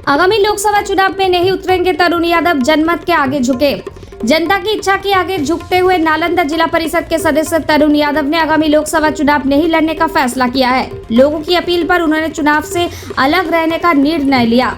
आगामी लोकसभा चुनाव में नहीं उतरेंगे तरुण यादव, जनमत के आगे झुके। जनता की इच्छा के आगे झुकते हुए नालंदा जिला परिषद के सदस्य तरुण यादव ने आगामी लोकसभा चुनाव नहीं लड़ने का फैसला किया है। लोगों की अपील पर उन्होंने चुनाव से अलग रहने का निर्णय लिया।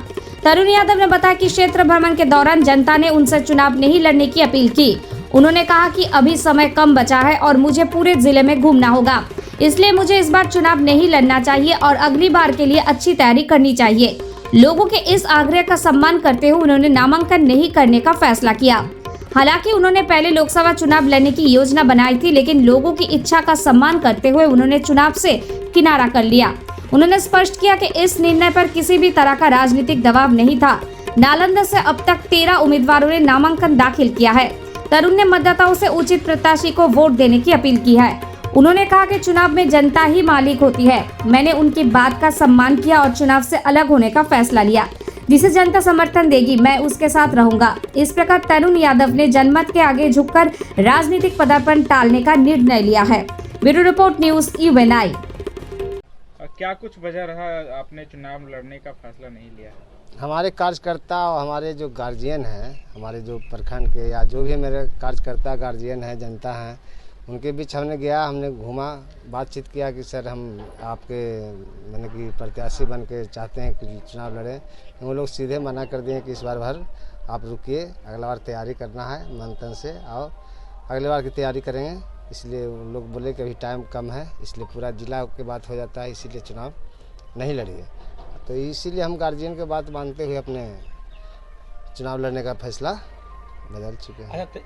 तरुण यादव ने बताया कि क्षेत्र भ्रमण के दौरान जनता ने उनसे चुनाव नहीं लड़ने की अपील की। उन्होंने कहा कि अभी समय कम बचा है और मुझे पूरे जिले में घूमना होगा, इसलिए मुझे इस बार चुनाव नहीं लड़ना चाहिए और अगली बार के लिए अच्छी तैयारी करनी चाहिए। लोगों के इस आग्रह का सम्मान करते हुए उन्होंने नामांकन नहीं करने का फैसला किया। हालांकि उन्होंने पहले लोकसभा चुनाव लड़ने की योजना बनाई थी, लेकिन लोगों की इच्छा का सम्मान करते हुए उन्होंने चुनाव से किनारा कर लिया। उन्होंने स्पष्ट किया कि इस निर्णय पर किसी भी तरह का राजनीतिक दबाव नहीं था। नालंदा से अब तक 13 उम्मीदवारों ने नामांकन दाखिल किया है। तरुण ने मतदाताओं से उचित प्रत्याशी को वोट देने की अपील की है। उन्होंने कहा कि चुनाव में जनता ही मालिक होती है। मैंने उनकी बात का सम्मान किया और चुनाव से अलग होने का फैसला लिया। जिसे जनता समर्थन देगी, मैं उसके साथ रहूंगा। इस प्रकार तरुण यादव ने जनमत के आगे झुककर राजनीतिक पदार्पण टालने का निर्णय लिया है। Bureau report, news UNI। क्या कुछ वजह रहा आपने चुनाव लड़ने का फैसला नहीं लिया? हमारे कार्यकर्ता और हमारे जो गार्जियन हैं, हमारे जो प्रखंड के या जो भी मेरे कार्यकर्ता गार्जियन हैं, जनता हैं, उनके बीच हमने घूमा, बातचीत किया कि सर हम आपके मैंने कि प्रत्याशी बन के चाहते हैं कि चुनाव लड़ें। वो लोग सीधे मना कर दिए कि इस बार भर आप रुकिए, अगला बार तैयारी करना है मन तन से, और अगले बार की तैयारी करेंगे। इसलिए उन लोग बोले कि अभी टाइम कम है, इसलिए पूरा जिला के बात हो जाता है, इसीलिए चुनाव नहीं लड़िए। तो इसीलिए हम गार्जियन के बात मानते हुए अपने चुनाव लड़ने का फैसला बदल चुके हैं। अच्छा,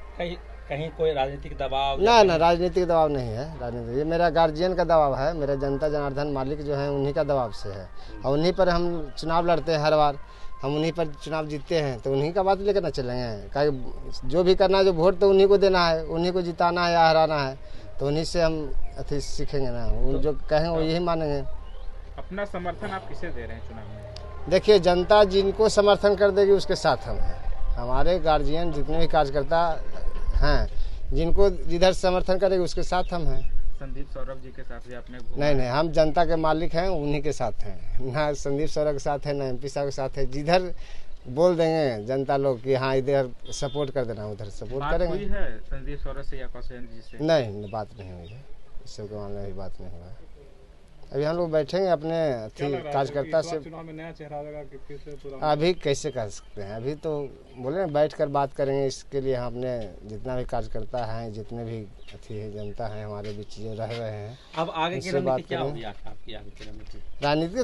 कहीं कोई राजनीतिक दबाव? ना, राजनीतिक दबाव नहीं है। राजनीतिक, ये मेरा गार्जियन का दबाव है, मेरा जनता जनार्दन मालिक जो है उन्हीं का दबाव से है, और उन्हीं पर हम चुनाव लड़ते हैं। हर बार हम उन्हीं पर चुनाव जीतते हैं, तो उन्हीं का बात लेकर ना चलेंगे। जो भी करना है, जो वोट तो उन्हीं को देना है, उन्हीं को जिताना है या हराना है, तो उन्हीं से हम अथी सीखेंगे ना। उन जो कहेंगे वो यही मानेंगे। अपना समर्थन आप किसे दे रहे हैं चुनाव में? देखिए, जनता जिनको समर्थन कर देगी उसके साथ हम हैं। हमारे गार्जियन जितने भी कार्यकर्ता हैं, जिनको जिधर समर्थन करेगी उसके साथ हम हैं। संदीप सौरभ जी के साथ भी आपने नहीं, हम जनता के मालिक हैं, उन्हीं के साथ हैं। ना संदीप सौरभ के साथ है, ना MP साहब के साथ है। जिधर बोल देंगे जनता लोग कि हाँ इधर सपोर्ट कर देना, उधर सपोर्ट करेंगे। बात हुई है संदीप सौरभ से या कौशल जी से? नहीं, बात नहीं हुई है, इस सब के मामले में बात नहीं हुआ है। अभी हम लोग बैठेंगे अपने कार्यकर्ता से। चुनाव में नया चेहरा लगा कि फिर से पूरा? अभी कैसे कर सकते हैं, अभी तो बोले बैठ कर बात करेंगे। इसके लिए हम अपने जितना भी कार्यकर्ता हैं, जितने भी अथी है जनता है हमारे बीच जो रह रहे हैं, अब आगे की रणनीति क्या होगी आपकी? आगे की रणनीति राजनीति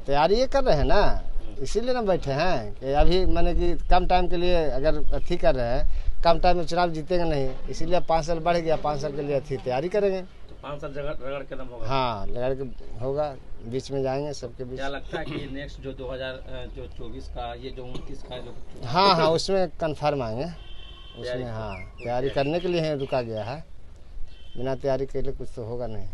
तैयारी ये कर रहे हैं ना, इसीलिए ना बैठे हैं कि अभी मैंने कि कम टाइम के लिए अगर अथी कर रहे हैं, कम टाइम में चुनाव जीतेंगे नहीं, इसीलिए 5 साल बढ़ गया, 5 साल के लिए अथी तैयारी करेंगे। 5 साल रगड़ के दम होगा? हाँ, रगड़ के होगा, बीच में जाएंगे सबके बीच। क्या लगता है कि नेक्स्ट जो 2024 का, ये जो 29 का जो हाँ, उसमें कन्फर्म आएंगे उसमें। हाँ, तैयारी करने के लिए रुका गया है, बिना तैयारी के लिए कुछ तो होगा नहीं।